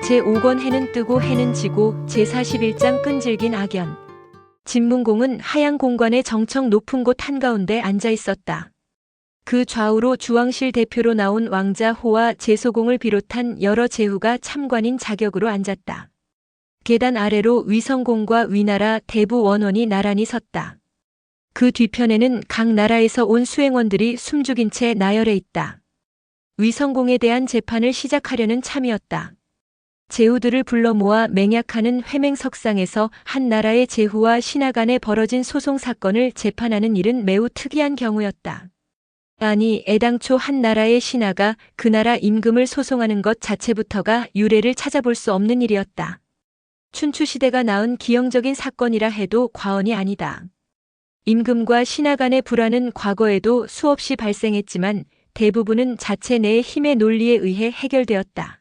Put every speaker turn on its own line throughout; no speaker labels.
제5권 해는 뜨고 해는 지고 제41장 끈질긴 악연. 진문공은 하양 공관의 정청 높은 곳 한가운데 앉아 있었다. 그 좌우로 주왕실 대표로 나온 왕자 호와 제소공을 비롯한 여러 제후가 참관인 자격으로 앉았다. 계단 아래로 위성공과 위나라 대부 원원이 나란히 섰다. 그 뒤편에는 각 나라에서 온 수행원들이 숨죽인 채 나열해 있다. 위성공에 대한 재판을 시작하려는 참이었다. 제후들을 불러 모아 맹약하는 회맹석상에서 한 나라의 제후와 신하 간에 벌어진 소송 사건을 재판하는 일은 매우 특이한 경우였다. 아니, 애당초 한 나라의 신하가 그 나라 임금을 소송하는 것 자체부터가 유례를 찾아볼 수 없는 일이었다. 춘추시대가 낳은 기형적인 사건이라 해도 과언이 아니다. 임금과 신하 간의 불화는 과거에도 수없이 발생했지만 대부분은 자체 내의 힘의 논리에 의해 해결되었다.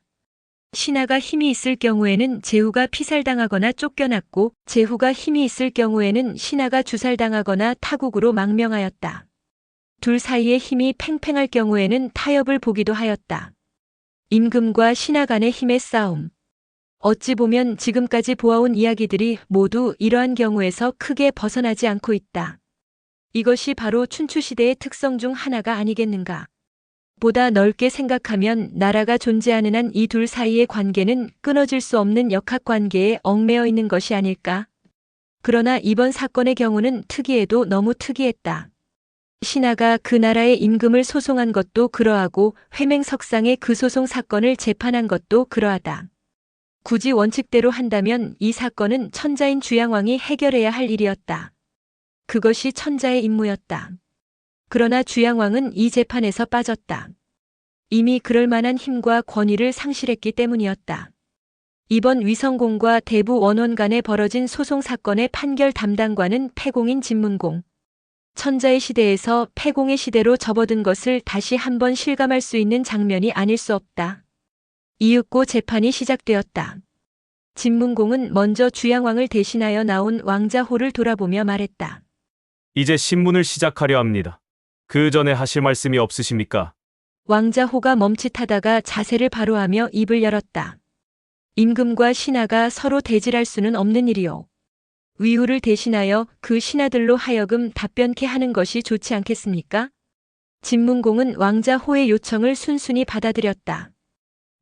신하가 힘이 있을 경우에는 제후가 피살당하거나 쫓겨났고, 제후가 힘이 있을 경우에는 신하가 주살당하거나 타국으로 망명하였다. 둘 사이의 힘이 팽팽할 경우에는 타협을 보기도 하였다. 임금과 신하 간의 힘의 싸움. 어찌 보면 지금까지 보아온 이야기들이 모두 이러한 경우에서 크게 벗어나지 않고 있다. 이것이 바로 춘추시대의 특성 중 하나가 아니겠는가. 보다 넓게 생각하면 나라가 존재하는 한 이 둘 사이의 관계는 끊어질 수 없는 역학관계에 얽매여 있는 것이 아닐까. 그러나 이번 사건의 경우는 특이해도 너무 특이했다. 신하가 그 나라의 임금을 소송한 것도 그러하고 회맹석상의 그 소송 사건을 재판한 것도 그러하다. 굳이 원칙대로 한다면 이 사건은 천자인 주양왕이 해결해야 할 일이었다. 그것이 천자의 임무였다. 그러나 주양왕은 이 재판에서 빠졌다. 이미 그럴 만한 힘과 권위를 상실했기 때문이었다. 이번 위성공과 대부 원원 간에 벌어진 소송 사건의 판결 담당관은 패공인 진문공. 천자의 시대에서 패공의 시대로 접어든 것을 다시 한번 실감할 수 있는 장면이 아닐 수 없다. 이윽고 재판이 시작되었다. 진문공은 먼저 주양왕을 대신하여 나온 왕자호를 돌아보며 말했다.
이제 신문을 시작하려 합니다. 그 전에 하실 말씀이 없으십니까?
왕자호가 멈칫하다가 자세를 바로하며 입을 열었다. 임금과 신하가 서로 대질할 수는 없는 일이요. 위후를 대신하여 그 신하들로 하여금 답변케 하는 것이 좋지 않겠습니까? 진문공은 왕자호의 요청을 순순히 받아들였다.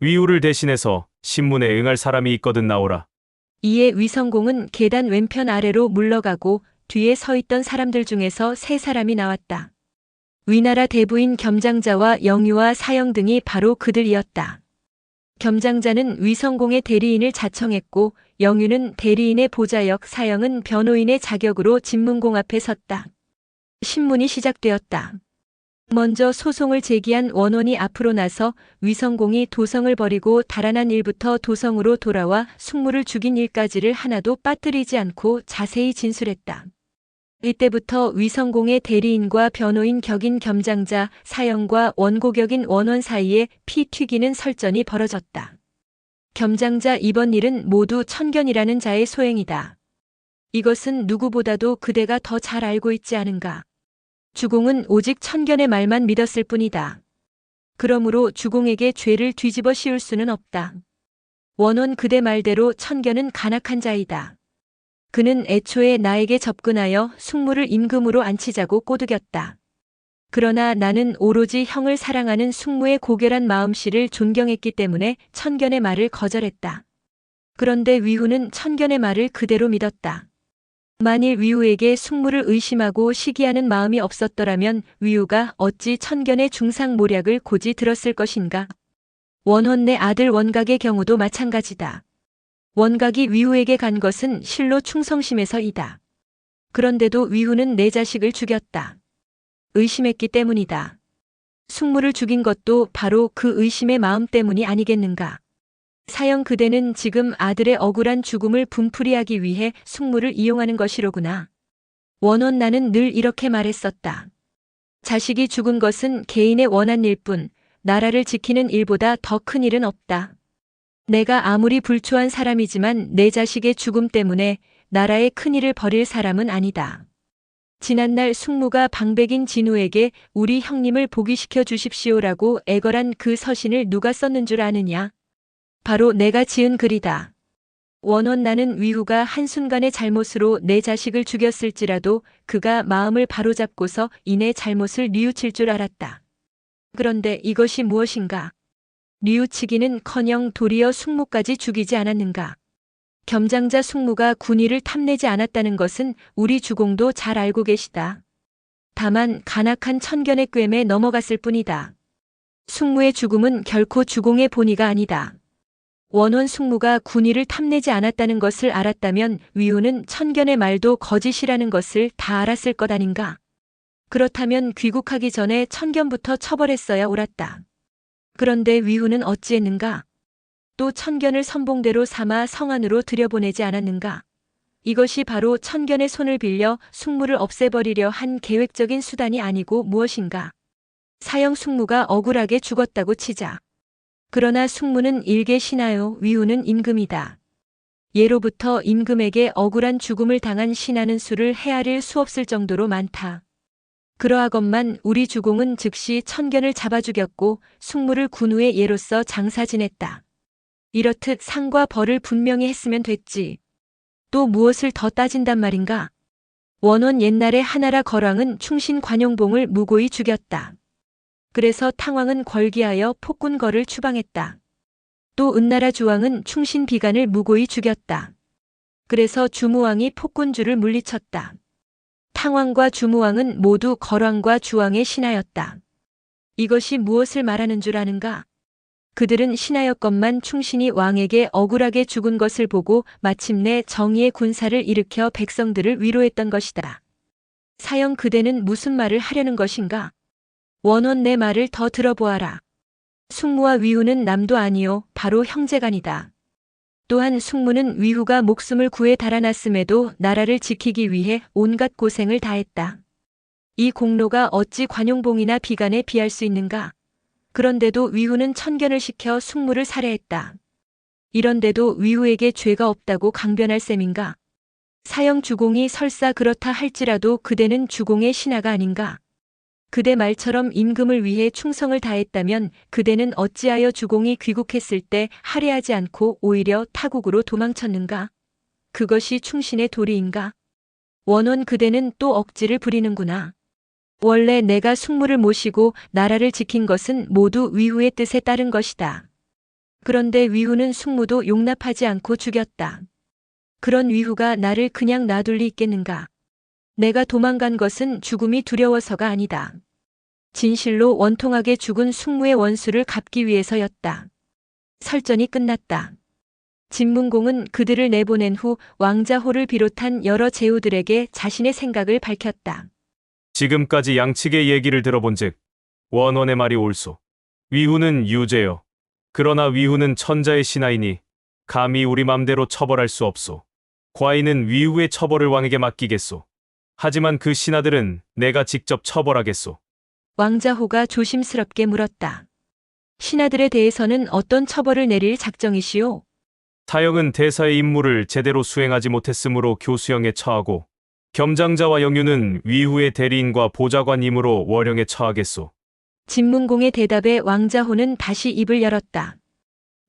위후를 대신해서 신문에 응할 사람이 있거든 나오라.
이에 위성공은 계단 왼편 아래로 물러가고 뒤에 서 있던 사람들 중에서 세 사람이 나왔다. 위나라 대부인 겸장자와 영유와 사형 등이 바로 그들이었다. 겸장자는 위성공의 대리인을 자청했고 영유는 대리인의 보좌역, 사형은 변호인의 자격으로 진문공 앞에 섰다. 신문이 시작되었다. 먼저 소송을 제기한 원원이 앞으로 나서 위성공이 도성을 버리고 달아난 일부터 도성으로 돌아와 숙무를 죽인 일까지를 하나도 빠뜨리지 않고 자세히 진술했다. 이때부터 위성공의 대리인과 변호인 격인 겸장자, 사형과 원고격인 원원 사이에 피 튀기는 설전이 벌어졌다. 겸장자, 이번 일은 모두 천견이라는 자의 소행이다. 이것은 누구보다도 그대가 더 잘 알고 있지 않은가. 주공은 오직 천견의 말만 믿었을 뿐이다. 그러므로 주공에게 죄를 뒤집어 씌울 수는 없다. 원원 그대 말대로 천견은 간악한 자이다. 그는 애초에 나에게 접근하여 숙무를 임금으로 앉히자고 꼬드겼다. 그러나 나는 오로지 형을 사랑하는 숙무의 고결한 마음씨를 존경했기 때문에 천견의 말을 거절했다. 그런데 위후는 천견의 말을 그대로 믿었다. 만일 위후에게 숙무를 의심하고 시기하는 마음이 없었더라면 위후가 어찌 천견의 중상모략을 고지 들었을 것인가. 원헌 내 아들 원각의 경우도 마찬가지다. 원각이 위후에게 간 것은 실로 충성심에서이다. 그런데도 위후는 내 자식을 죽였다. 의심했기 때문이다. 숙무를 죽인 것도 바로 그 의심의 마음 때문이 아니겠는가. 사형 그대는 지금 아들의 억울한 죽음을 분풀이하기 위해 숙무를 이용하는 것이로구나. 원원 나는 늘 이렇게 말했었다. 자식이 죽은 것은 개인의 원한 일뿐 나라를 지키는 일보다 더 큰 일은 없다. 내가 아무리 불초한 사람이지만 내 자식의 죽음 때문에 나라의 큰일을 벌일 사람은 아니다. 지난날 숙무가 방백인 진우에게 우리 형님을 복위시켜 주십시오라고 애걸한 그 서신을 누가 썼는 줄 아느냐? 바로 내가 지은 글이다. 원원 나는 위후가 한순간의 잘못으로 내 자식을 죽였을지라도 그가 마음을 바로잡고서 이내 잘못을 뉘우칠 줄 알았다. 그런데 이것이 무엇인가? 뉘우치기는커녕 도리어 숙무까지 죽이지 않았는가? 겸장자 숙무가 군의를 탐내지 않았다는 것은 우리 주공도 잘 알고 계시다. 다만 간악한 천견의 꿰매 넘어갔을 뿐이다. 숙무의 죽음은 결코 주공의 본의가 아니다. 원원 숙무가 군의를 탐내지 않았다는 것을 알았다면 위후는 천견의 말도 거짓이라는 것을 다 알았을 것 아닌가? 그렇다면 귀국하기 전에 천견부터 처벌했어야 옳았다. 그런데 위후는 어찌했는가? 또 천견을 선봉대로 삼아 성안으로 들여보내지 않았는가? 이것이 바로 천견의 손을 빌려 숙무를 없애버리려 한 계획적인 수단이 아니고 무엇인가? 사형 숙무가 억울하게 죽었다고 치자. 그러나 숙무는 일개 신하요, 위후는 임금이다. 예로부터 임금에게 억울한 죽음을 당한 신하는 수를 헤아릴 수 없을 정도로 많다. 그러하건만 우리 주공은 즉시 천견을 잡아 죽였고 숙무를 군우의 예로서 장사 지냈다. 이렇듯 상과 벌을 분명히 했으면 됐지. 또 무엇을 더 따진단 말인가? 원원 옛날에 하나라 거랑은 충신 관용봉을 무고히 죽였다. 그래서 탕왕은 궐기하여 폭군거를 추방했다. 또 은나라 주왕은 충신 비간을 무고히 죽였다. 그래서 주무왕이 폭군주를 물리쳤다. 탕왕과 주무왕은 모두 거왕과 주왕의 신하였다. 이것이 무엇을 말하는 줄 아는가? 그들은 신하였건만 충신이 왕에게 억울하게 죽은 것을 보고 마침내 정의의 군사를 일으켜 백성들을 위로했던 것이다. 사형 그대는 무슨 말을 하려는 것인가? 원원 내 말을 더 들어보아라. 숙무와 위후는 남도 아니요 바로 형제간이다. 또한 숙무는 위후가 목숨을 구해 달아났음에도 나라를 지키기 위해 온갖 고생을 다했다. 이 공로가 어찌 관용봉이나 비간에 비할 수 있는가? 그런데도 위후는 천견을 시켜 숙무를 살해했다. 이런데도 위후에게 죄가 없다고 강변할 셈인가? 사형 주공이 설사 그렇다 할지라도 그대는 주공의 신하가 아닌가? 그대 말처럼 임금을 위해 충성을 다했다면 그대는 어찌하여 주공이 귀국했을 때 할애하지 않고 오히려 타국으로 도망쳤는가? 그것이 충신의 도리인가? 원원 그대는 또 억지를 부리는구나. 원래 내가 숙무를 모시고 나라를 지킨 것은 모두 위후의 뜻에 따른 것이다. 그런데 위후는 숙무도 용납하지 않고 죽였다. 그런 위후가 나를 그냥 놔둘 리 있겠는가? 내가 도망간 것은 죽음이 두려워서가 아니다. 진실로 원통하게 죽은 숙무의 원수를 갚기 위해서였다. 설전이 끝났다. 진문공은 그들을 내보낸 후 왕자호를 비롯한 여러 제후들에게 자신의 생각을 밝혔다.
지금까지 양측의 얘기를 들어본즉 원원의 말이 옳소. 위후는 유죄요. 그러나 위후는 천자의 신하이니 감히 우리 맘대로 처벌할 수 없소. 과인은 위후의 처벌을 왕에게 맡기겠소. 하지만 그 신하들은 내가 직접 처벌하겠소.
왕자호가 조심스럽게 물었다. 신하들에 대해서는 어떤 처벌을 내릴 작정이시오?
사형은 대사의 임무를 제대로 수행하지 못했으므로 교수형에 처하고 겸장자와 영유는 위후의 대리인과 보좌관임으로 월형에 처하겠소.
진문공의 대답에 왕자호는 다시 입을 열었다.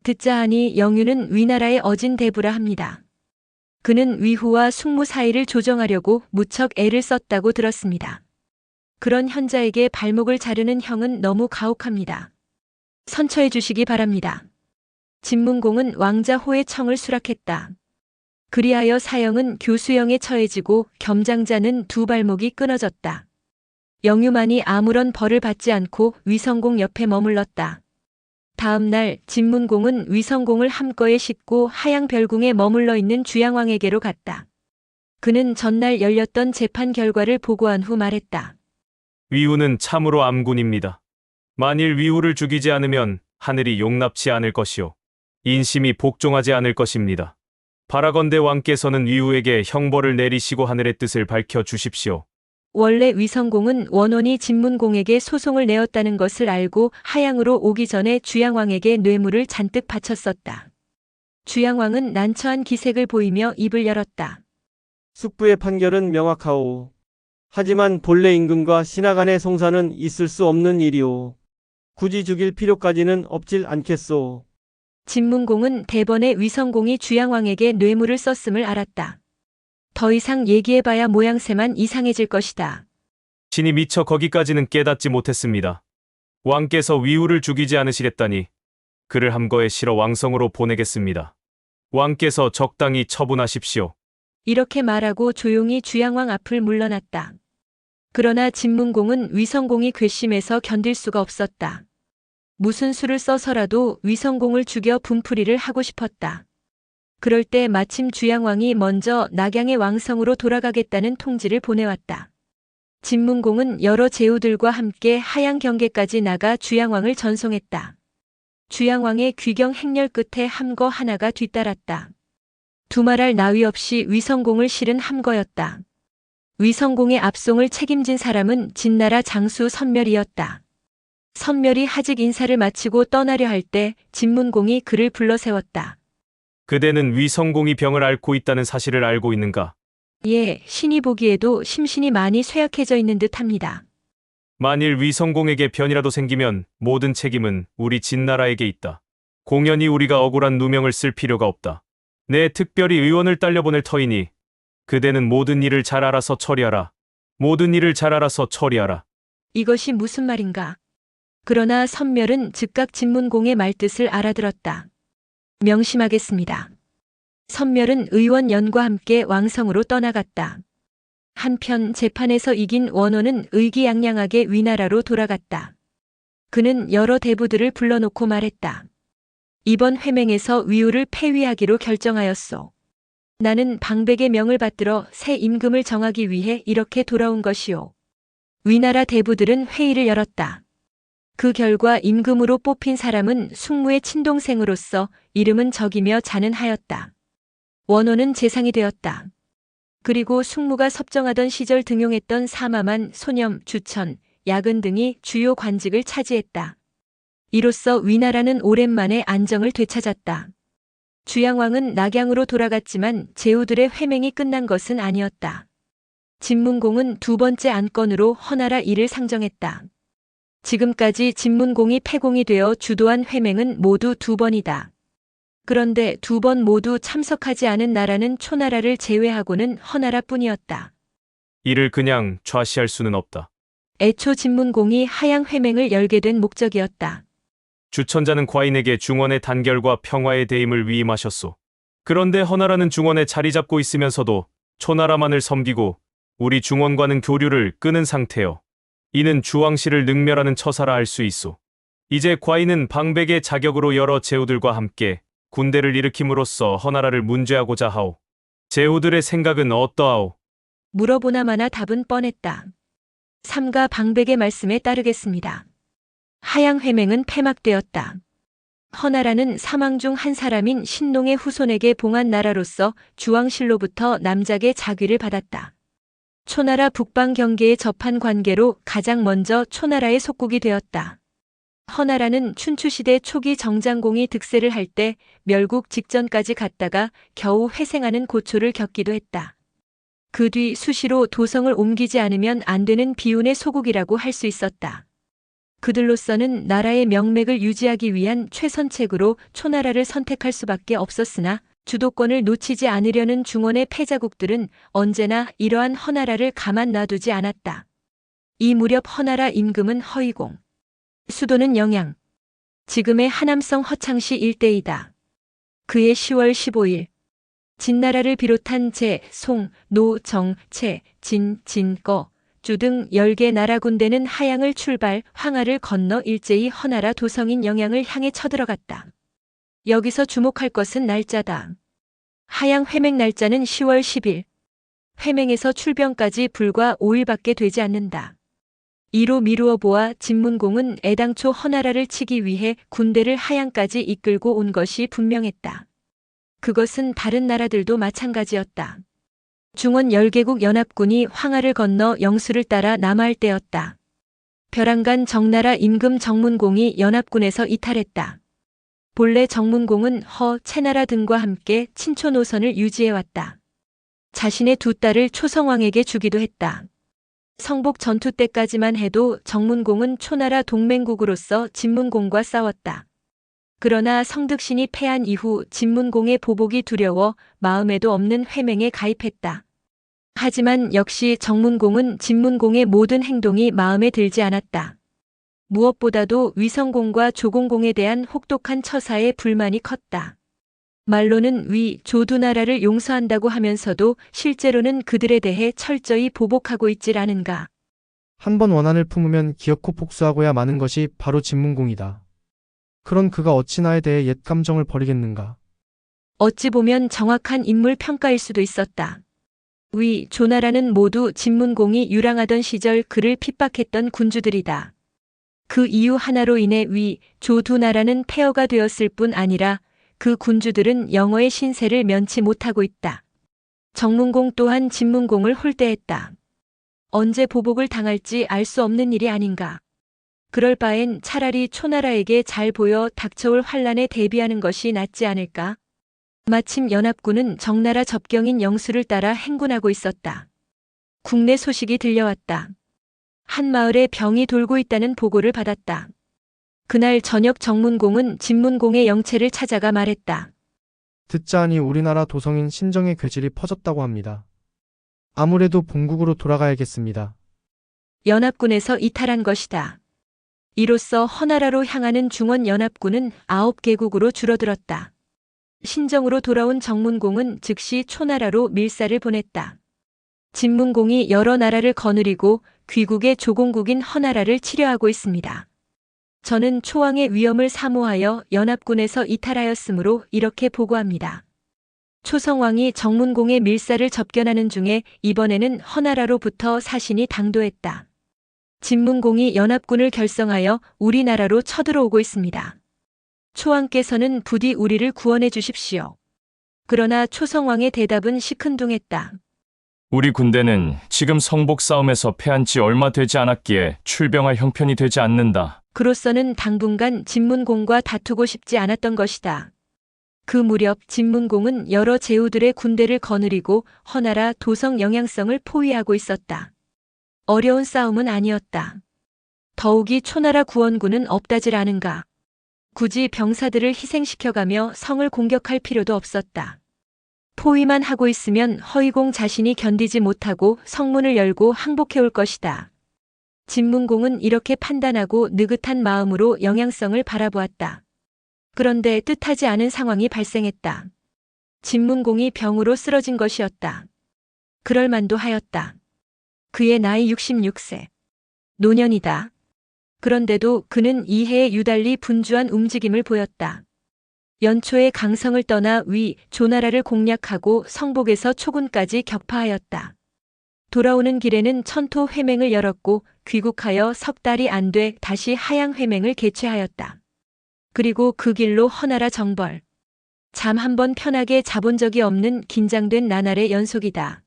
듣자 하니 영유는 위나라의 어진 대부라 합니다. 그는 위후와 숙무 사이를 조정하려고 무척 애를 썼다고 들었습니다. 그런 현자에게 발목을 자르는 형은 너무 가혹합니다. 선처해 주시기 바랍니다. 진문공은 왕자호의 청을 수락했다. 그리하여 사형은 교수형에 처해지고 겸장자는 두 발목이 끊어졌다. 영유만이 아무런 벌을 받지 않고 위성공 옆에 머물렀다. 다음 날 진문공은 위성공을 함거에 싣고 하양별궁에 머물러 있는 주양왕에게로 갔다. 그는 전날 열렸던 재판 결과를 보고한 후 말했다.
위후는 참으로 암군입니다. 만일 위후를 죽이지 않으면 하늘이 용납치 않을 것이요. 인심이 복종하지 않을 것입니다. 바라건대 왕께서는 위후에게 형벌을 내리시고 하늘의 뜻을 밝혀 주십시오.
원래 위성공은 원원이 진문공에게 소송을 내었다는 것을 알고 하양으로 오기 전에 주양왕에게 뇌물을 잔뜩 바쳤었다. 주양왕은 난처한 기색을 보이며 입을 열었다.
숙부의 판결은 명확하오. 하지만 본래 임금과 신하 간의 송사는 있을 수 없는 일이오. 굳이 죽일 필요까지는 없질 않겠소.
진문공은 대번에 위성공이 주양왕에게 뇌물을 썼음을 알았다. 더 이상 얘기해봐야 모양새만 이상해질 것이다.
신이 미처 거기까지는 깨닫지 못했습니다. 왕께서 위후를 죽이지 않으시겠다니 그를 함거에 실어 왕성으로 보내겠습니다. 왕께서 적당히 처분하십시오.
이렇게 말하고 조용히 주양왕 앞을 물러났다. 그러나 진문공은 위성공이 괘씸해서 견딜 수가 없었다. 무슨 수를 써서라도 위성공을 죽여 분풀이를 하고 싶었다. 그럴 때 마침 주양왕이 먼저 낙양의 왕성으로 돌아가겠다는 통지를 보내왔다. 진문공은 여러 제후들과 함께 하양 경계까지 나가 주양왕을 전송했다. 주양왕의 귀경 행렬 끝에 함거 하나가 뒤따랐다. 두말할 나위 없이 위성공을 실은 함거였다. 위성공의 압송을 책임진 사람은 진나라 장수 선멸이었다. 선멸이 하직 인사를 마치고 떠나려 할 때 진문공이 그를 불러 세웠다.
그대는 위성공이 병을 앓고 있다는 사실을 알고 있는가?
예, 신이 보기에도 심신이 많이 쇠약해져 있는 듯합니다.
만일 위성공에게 변이라도 생기면 모든 책임은 우리 진나라에게 있다. 공연히 우리가 억울한 누명을 쓸 필요가 없다. 내 특별히 의원을 딸려보낼 터이니 그대는 모든 일을 잘 알아서 처리하라. 모든 일을 잘 알아서 처리하라.
이것이 무슨 말인가? 그러나 선멸은 즉각 진문공의 말뜻을 알아들었다. 명심하겠습니다. 선멸은 의원 연과 함께 왕성으로 떠나갔다. 한편 재판에서 이긴 원호는 의기양양하게 위나라로 돌아갔다. 그는 여러 대부들을 불러놓고 말했다. 이번 회맹에서 위후를 폐위하기로 결정하였소. 나는 방백의 명을 받들어 새 임금을 정하기 위해 이렇게 돌아온 것이오. 위나라 대부들은 회의를 열었다. 그 결과 임금으로 뽑힌 사람은 숙무의 친동생으로서 이름은 적이며 자는 하였다. 원호는 재상이 되었다. 그리고 숙무가 섭정하던 시절 등용했던 사마만, 소념, 주천, 야근 등이 주요 관직을 차지했다. 이로써 위나라는 오랜만에 안정을 되찾았다. 주양왕은 낙양으로 돌아갔지만 제후들의 회맹이 끝난 것은 아니었다. 진문공은 두 번째 안건으로 허나라 일을 상정했다. 지금까지 진문공이 패공이 되어 주도한 회맹은 모두 2번이다. 그런데 2번 모두 참석하지 않은 나라는 초나라를 제외하고는 허나라뿐이었다.
이를 그냥 좌시할 수는 없다.
애초 진문공이 하양 회맹을 열게 된 목적이었다.
주천자는 과인에게 중원의 단결과 평화의 대임을 위임하셨소. 그런데 허나라는 중원에 자리 잡고 있으면서도 초나라만을 섬기고 우리 중원과는 교류를 끊은 상태요. 이는 주왕실을 능멸하는 처사라 할 수 있소. 이제 과인은 방백의 자격으로 여러 제후들과 함께 군대를 일으킴으로써 허나라를 문죄하고자 하오. 제후들의 생각은 어떠하오?
물어보나 마나 답은 뻔했다. 삼가 방백의 말씀에 따르겠습니다. 하양 회맹은 폐막되었다. 허나라는 사망 중 한 사람인 신농의 후손에게 봉한 나라로서 주왕실로부터 남작의 자귀를 받았다. 초나라 북방 경계에 접한 관계로 가장 먼저 초나라의 속국이 되었다. 허나라는 춘추시대 초기 정장공이 득세를 할 때 멸국 직전까지 갔다가 겨우 회생하는 고초를 겪기도 했다. 그 뒤 수시로 도성을 옮기지 않으면 안 되는 비운의 소국이라고 할 수 있었다. 그들로서는 나라의 명맥을 유지하기 위한 최선책으로 초나라를 선택할 수밖에 없었으나 주도권을 놓치지 않으려는 중원의 패자국들은 언제나 이러한 허나라를 가만 놔두지 않았다. 이 무렵 허나라 임금은 허이공, 수도는 영양, 지금의 하남성 허창시 일대이다. 그해 10월 15일 진나라를 비롯한 제, 송, 노, 정, 채, 진, 꺼, 주 등 10개 나라 군대는 하양을 출발, 황하를 건너 일제히 허나라 도성인 영양을 향해 쳐들어갔다. 여기서 주목할 것은 날짜다. 하양 회맹 날짜는 10월 10일. 회맹에서 출병까지 불과 5일밖에 되지 않는다. 이로 미루어 보아 진문공은 애당초 허나라를 치기 위해 군대를 하양까지 이끌고 온 것이 분명했다. 그것은 다른 나라들도 마찬가지였다. 중원 10개국 연합군이 황하를 건너 영수를 따라 남하할 때였다. 벼랑간 정나라 임금 정문공이 연합군에서 이탈했다. 본래 정문공은 허, 채나라 등과 함께 친초 노선을 유지해왔다. 자신의 두 딸을 초성왕에게 주기도 했다. 성복 전투 때까지만 해도 정문공은 초나라 동맹국으로서 진문공과 싸웠다. 그러나 성득신이 패한 이후 진문공의 보복이 두려워 마음에도 없는 회맹에 가입했다. 하지만 역시 정문공은 진문공의 모든 행동이 마음에 들지 않았다. 무엇보다도 위성공과 조공공에 대한 혹독한 처사에 불만이 컸다. 말로는 위, 조 두 나라를 용서한다고 하면서도 실제로는 그들에 대해 철저히 보복하고 있질 않은가.
한 번 원한을 품으면 기어코 복수하고야 마는 것이 바로 진문공이다. 그런 그가 어찌 나에 대해 옛 감정을 버리겠는가.
어찌 보면 정확한 인물 평가일 수도 있었다. 위, 조나라는 모두 진문공이 유랑하던 시절 그를 핍박했던 군주들이다. 그 이유 하나로 인해 위, 조 두 나라는 폐허가 되었을 뿐 아니라 그 군주들은 영어의 신세를 면치 못하고 있다. 정문공 또한 진문공을 홀대했다. 언제 보복을 당할지 알 수 없는 일이 아닌가. 그럴 바엔 차라리 초나라에게 잘 보여 닥쳐올 환란에 대비하는 것이 낫지 않을까? 마침 연합군은 정나라 접경인 영수를 따라 행군하고 있었다. 국내 소식이 들려왔다. 한 마을에 병이 돌고 있다는 보고를 받았다. 그날 저녁 정문공은 진문공의 영체를 찾아가 말했다.
듣자하니 우리나라 도성인 신정의 괴질이 퍼졌다고 합니다. 아무래도 본국으로 돌아가야겠습니다.
연합군에서 이탈한 것이다. 이로써 허나라로 향하는 중원 연합군은 9개국으로 줄어들었다. 신정으로 돌아온 정문공은 즉시 초나라로 밀사를 보냈다. 진문공이 여러 나라를 거느리고 귀국의 조공국인 허나라를 치려하고 있습니다. 저는 초왕의 위험을 사모하여 연합군에서 이탈하였으므로 이렇게 보고합니다. 초성왕이 정문공의 밀사를 접견하는 중에 이번에는 허나라로부터 사신이 당도했다. 진문공이 연합군을 결성하여 우리나라로 쳐들어오고 있습니다. 초왕께서는 부디 우리를 구원해 주십시오. 그러나 초성왕의 대답은 시큰둥했다.
우리 군대는 지금 성복 싸움에서 패한 지 얼마 되지 않았기에 출병할 형편이 되지 않는다.
그로서는 당분간 진문공과 다투고 싶지 않았던 것이다. 그 무렵 진문공은 여러 제후들의 군대를 거느리고 허나라 도성 영향성을 포위하고 있었다. 어려운 싸움은 아니었다. 더욱이 초나라 구원군은 없다질 않은가. 굳이 병사들을 희생시켜가며 성을 공격할 필요도 없었다. 포위만 하고 있으면 허위공 자신이 견디지 못하고 성문을 열고 항복해올 것이다. 진문공은 이렇게 판단하고 느긋한 마음으로 영향성을 바라보았다. 그런데 뜻하지 않은 상황이 발생했다. 진문공이 병으로 쓰러진 것이었다. 그럴 만도 하였다. 그의 나이 66세. 노년이다. 그런데도 그는 이해에 유달리 분주한 움직임을 보였다. 연초에 강성을 떠나 위, 조나라를 공략하고 성복에서 초군까지 격파하였다. 돌아오는 길에는 천토 회맹을 열었고 귀국하여 석 달이 안 돼 다시 하양 회맹을 개최하였다. 그리고 그 길로 허나라 정벌. 잠 한 번 편하게 자본 적이 없는 긴장된 나날의 연속이다.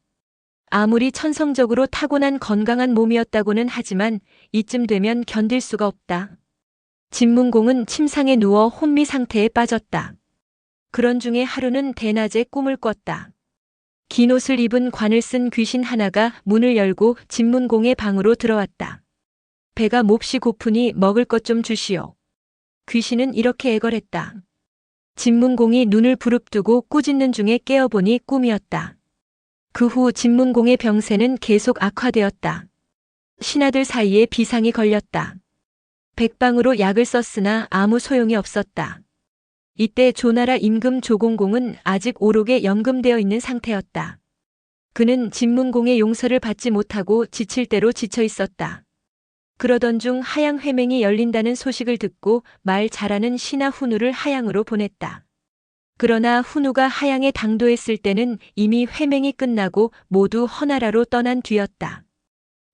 아무리 천성적으로 타고난 건강한 몸이었다고는 하지만 이쯤 되면 견딜 수가 없다. 진문공은 침상에 누워 혼미 상태에 빠졌다. 그런 중에 하루는 대낮에 꿈을 꿨다. 긴 옷을 입은 관을 쓴 귀신 하나가 문을 열고 진문공의 방으로 들어왔다. 배가 몹시 고프니 먹을 것 좀 주시오. 귀신은 이렇게 애걸했다. 진문공이 눈을 부릅뜨고 꾸짖는 중에 깨어보니 꿈이었다. 그 후 진문공의 병세는 계속 악화되었다. 신하들 사이에 비상이 걸렸다. 백방으로 약을 썼으나 아무 소용이 없었다. 이때 조나라 임금 조공공은 아직 오록에 연금되어 있는 상태였다. 그는 진문공의 용서를 받지 못하고 지칠 대로 지쳐 있었다. 그러던 중 하양 회맹이 열린다는 소식을 듣고 말 잘하는 신하 훈우를 하양으로 보냈다. 그러나 훈우가 하양에 당도했을 때는 이미 회맹이 끝나고 모두 허나라로 떠난 뒤였다.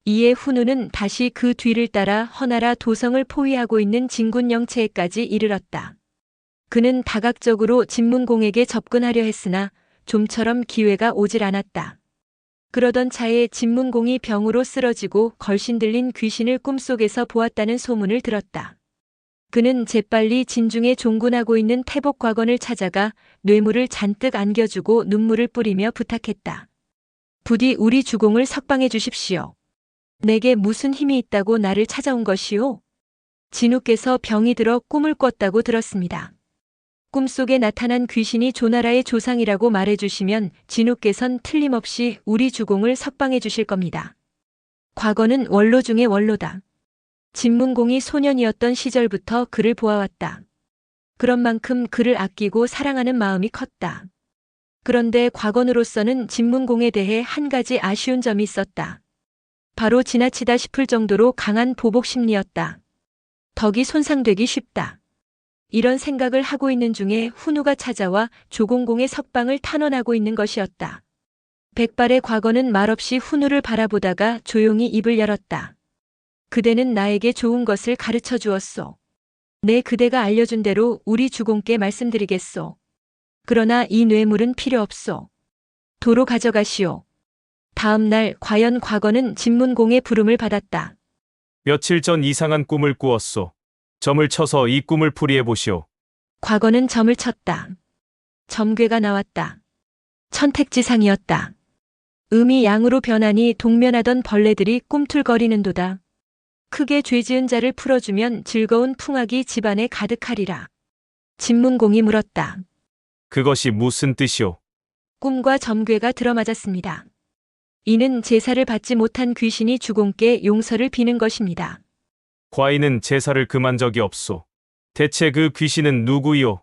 이에 훈우는 다시 그 뒤를 따라 허나라 도성을 포위하고 있는 진군 영체에까지 이르렀다. 그는 다각적으로 진문공에게 접근하려 했으나 좀처럼 기회가 오질 않았다. 그러던 차에 진문공이 병으로 쓰러지고 걸신 들린 귀신을 꿈속에서 보았다는 소문을 들었다. 그는 재빨리 진중에 종군하고 있는 태복과건을 찾아가 뇌물을 잔뜩 안겨주고 눈물을 뿌리며 부탁했다. 부디 우리 주공을 석방해 주십시오. 내게 무슨 힘이 있다고 나를 찾아온 것이오? 진우께서 병이 들어 꿈을 꿨다고 들었습니다. 꿈속에 나타난 귀신이 조나라의 조상이라고 말해주시면 진우께선 틀림없이 우리 주공을 석방해 주실 겁니다. 과거는 원로 중의 원로다. 진문공이 소년이었던 시절부터 그를 보아왔다. 그런 만큼 그를 아끼고 사랑하는 마음이 컸다. 그런데 과거로서는 진문공에 대해 한 가지 아쉬운 점이 있었다. 바로 지나치다 싶을 정도로 강한 보복 심리였다. 덕이 손상되기 쉽다. 이런 생각을 하고 있는 중에 훈우가 찾아와 조공공의 석방을 탄원하고 있는 것이었다. 백발의 과거는 말없이 훈우를 바라보다가 조용히 입을 열었다. 그대는 나에게 좋은 것을 가르쳐 주었소. 내 그대가 알려준 대로 우리 주공께 말씀드리겠소. 그러나 이 뇌물은 필요 없소. 도로 가져가시오. 다음 날 과연 과거는 진문공의 부름을 받았다.
며칠 전 이상한 꿈을 꾸었소. 점을 쳐서 이 꿈을 풀이해 보시오.
과거는 점을 쳤다. 점괘가 나왔다. 천택지상이었다. 음이 양으로 변하니 동면하던 벌레들이 꿈틀거리는도다. 크게 죄지은 자를 풀어주면 즐거운 풍악이 집안에 가득하리라. 진문공이 물었다.
그것이 무슨 뜻이오?
꿈과 점괘가 들어맞았습니다. 이는 제사를 받지 못한 귀신이 주공께 용서를 비는 것입니다.
과인은 제사를 금한 적이 없소. 대체 그 귀신은 누구이오?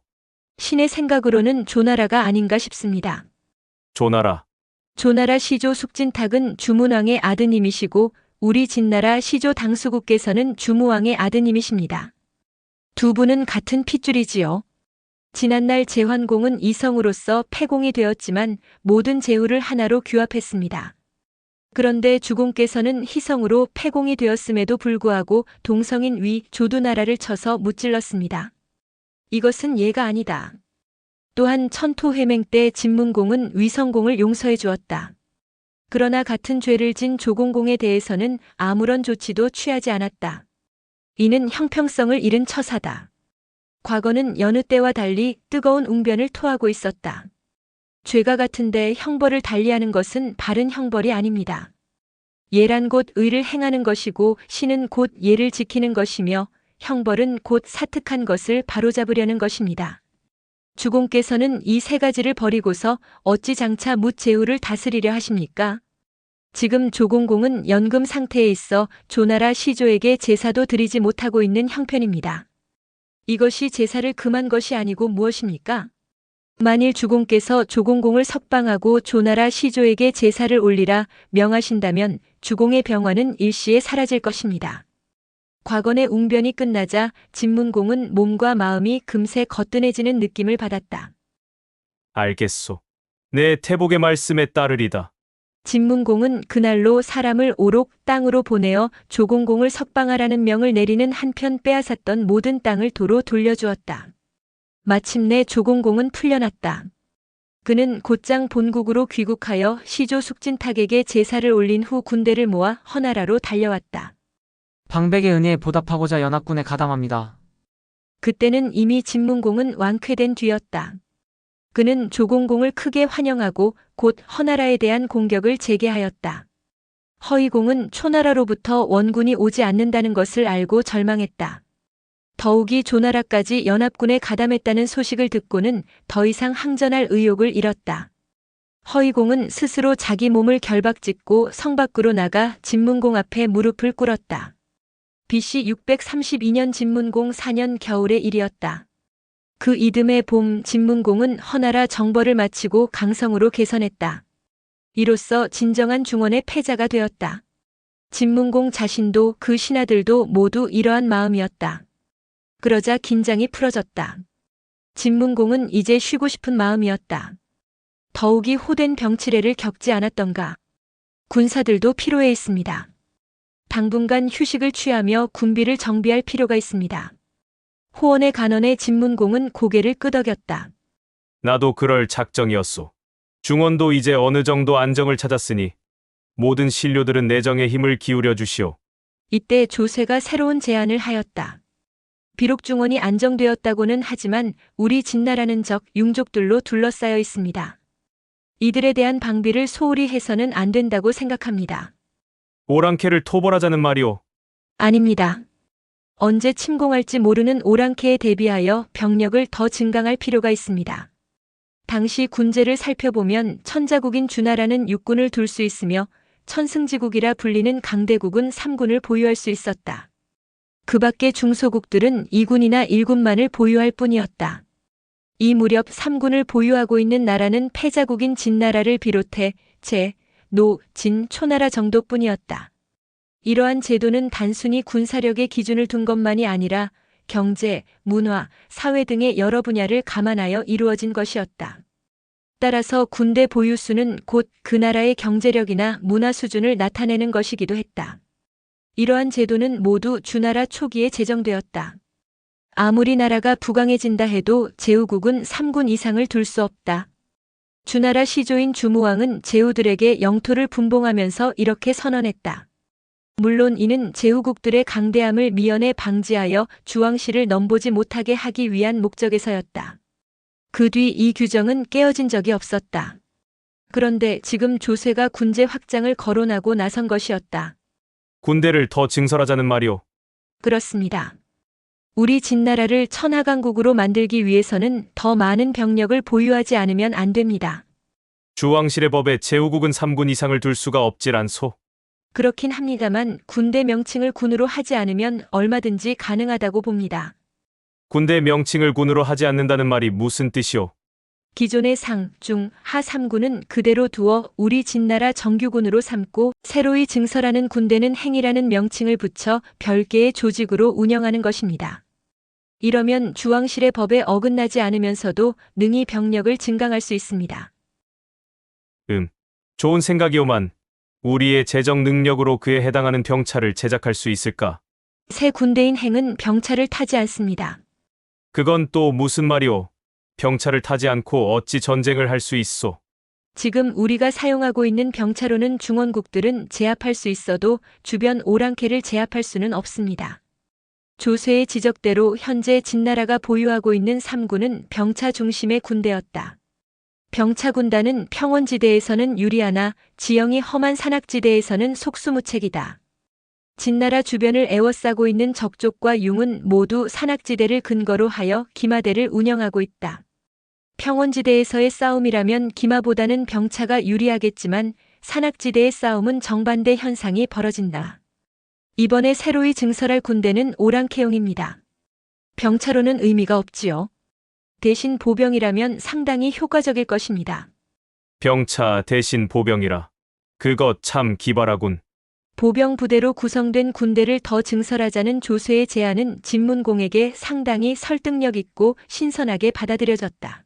신의 생각으로는 조나라가 아닌가 싶습니다.
조나라.
조나라 시조 숙진탁은 주문왕의 아드님이시고 우리 진나라 시조 당수국께서는 주무왕의 아드님이십니다. 두 분은 같은 핏줄이지요. 지난날 제환공은 이성으로서 패공이 되었지만 모든 제후를 하나로 규합했습니다. 그런데 주공께서는 희성으로 패공이 되었음에도 불구하고 동성인 위 조두나라를 쳐서 무찔렀습니다. 이것은 예가 아니다. 또한 천토회맹 때 진문공은 위성공을 용서해 주었다. 그러나 같은 죄를 진 조공공에 대해서는 아무런 조치도 취하지 않았다. 이는 형평성을 잃은 처사다. 과거는 여느 때와 달리 뜨거운 웅변을 토하고 있었다. 죄가 같은데 형벌을 달리하는 것은 바른 형벌이 아닙니다. 예란 곧 의를 행하는 것이고 신은 곧 예를 지키는 것이며 형벌은 곧 사특한 것을 바로잡으려는 것입니다. 주공께서는 이 세 가지를 버리고서 어찌 장차 묻제후를 다스리려 하십니까? 지금 조공공은 연금 상태에 있어 조나라 시조에게 제사도 드리지 못하고 있는 형편입니다. 이것이 제사를 금한 것이 아니고 무엇입니까? 만일 주공께서 조공공을 석방하고 조나라 시조에게 제사를 올리라 명하신다면 주공의 병화는 일시에 사라질 것입니다. 과거의 웅변이 끝나자 진문공은 몸과 마음이 금세 거뜬해지는 느낌을 받았다.
알겠소. 내 태복의 말씀에 따르리다.
진문공은 그날로 사람을 오록 땅으로 보내어 조공공을 석방하라는 명을 내리는 한편 빼앗았던 모든 땅을 도로 돌려주었다. 마침내 조공공은 풀려났다. 그는 곧장 본국으로 귀국하여 시조 숙진탁에게 제사를 올린 후 군대를 모아 허나라로 달려왔다.
방백의 은혜에 보답하고자 연합군에 가담합니다.
그때는 이미 진문공은 완쾌된 뒤였다. 그는 조공공을 크게 환영하고 곧 허나라에 대한 공격을 재개하였다. 허이공은 초나라로부터 원군이 오지 않는다는 것을 알고 절망했다. 더욱이 조나라까지 연합군에 가담했다는 소식을 듣고는 더 이상 항전할 의욕을 잃었다. 허이공은 스스로 자기 몸을 결박짓고 성 밖으로 나가 진문공 앞에 무릎을 꿇었다. BC 632년 진문공 4년 겨울의 일이었다. 그 이듬해 봄 진문공은 허나라 정벌을 마치고 강성으로 개선했다. 이로써 진정한 중원의 패자가 되었다. 진문공 자신도 그 신하들도 모두 이러한 마음이었다. 그러자 긴장이 풀어졌다. 진문공은 이제 쉬고 싶은 마음이었다. 더욱이 호된 병치레를 겪지 않았던가. 군사들도 피로해 있습니다. 당분간 휴식을 취하며 군비를 정비할 필요가 있습니다. 호원의 간언에 진문공은 고개를 끄덕였다.
나도 그럴 작정이었소. 중원도 이제 어느 정도 안정을 찾았으니 모든 신료들은 내정에 힘을 기울여 주시오.
이때 조세가 새로운 제안을 하였다. 비록 중원이 안정되었다고는 하지만 우리 진나라는 적 융족들로 둘러싸여 있습니다. 이들에 대한 방비를 소홀히 해서는 안 된다고 생각합니다.
오랑캐를 토벌하자는 말이오.
아닙니다. 언제 침공할지 모르는 오랑캐에 대비하여 병력을 더 증강할 필요가 있습니다. 당시 군제를 살펴보면 천자국인 주나라는 육군을 둘 수 있으며 천승지국이라 불리는 강대국은 3군을 보유할 수 있었다. 그 밖의 중소국들은 2군이나 1군만을 보유할 뿐이었다. 이 무렵 3군을 보유하고 있는 나라는 패자국인 진나라를 비롯해 제, 노, 진, 초나라 정도뿐이었다. 이러한 제도는 단순히 군사력의 기준을 둔 것만이 아니라 경제, 문화, 사회 등의 여러 분야를 감안하여 이루어진 것이었다. 따라서 군대 보유수는 곧 그 나라의 경제력이나 문화 수준을 나타내는 것이기도 했다. 이러한 제도는 모두 주나라 초기에 제정되었다. 아무리 나라가 부강해진다 해도 제후국은 3군 이상을 둘 수 없다. 주나라 시조인 주무왕은 제후들에게 영토를 분봉하면서 이렇게 선언했다. 물론 이는 제후국들의 강대함을 미연에 방지하여 주왕실을 넘보지 못하게 하기 위한 목적에서였다. 그 뒤 이 규정은 깨어진 적이 없었다. 그런데 지금 조세가 군제 확장을 거론하고 나선 것이었다.
군대를 더 증설하자는 말이오.
그렇습니다. 우리 진나라를 천하강국으로 만들기 위해서는 더 많은 병력을 보유하지 않으면 안 됩니다.
주왕실의 법에 제후국은 3군 이상을 둘 수가 없질 않소.
그렇긴 합니다만 군대 명칭을 군으로 하지 않으면 얼마든지 가능하다고 봅니다.
군대 명칭을 군으로 하지 않는다는 말이 무슨 뜻이오?
기존의 상, 중, 하 3군은 그대로 두어 우리 진나라 정규군으로 삼고 새로이 증설하는 군대는 행이라는 명칭을 붙여 별개의 조직으로 운영하는 것입니다. 이러면 주왕실의 법에 어긋나지 않으면서도 능히 병력을 증강할 수 있습니다.
좋은 생각이오만 우리의 재정 능력으로 그에 해당하는 병차를 제작할 수 있을까?
새 군대인 행은 병차를 타지 않습니다.
그건 또 무슨 말이오? 병차를 타지 않고 어찌 전쟁을 할 수 있소?
지금 우리가 사용하고 있는 병차로는 중원국들은 제압할 수 있어도 주변 오랑캐를 제압할 수는 없습니다. 조세의 지적대로 현재 진나라가 보유하고 있는 3군은 병차 중심의 군대였다. 병차 군단은 평원지대에서는 유리하나 지형이 험한 산악지대에서는 속수무책이다. 진나라 주변을 에워싸고 있는 적족과 융은 모두 산악지대를 근거로 하여 기마대를 운영하고 있다. 평원지대에서의 싸움이라면 기마보다는 병차가 유리하겠지만 산악지대의 싸움은 정반대 현상이 벌어진다. 이번에 새로이 증설할 군대는 오랑캐용입니다. 병차로는 의미가 없지요. 대신 보병이라면 상당히 효과적일 것입니다.
병차 대신 보병이라. 그것 참 기발하군.
보병 부대로 구성된 군대를 더 증설하자는 조세의 제안은 진문공에게 상당히 설득력 있고 신선하게 받아들여졌다.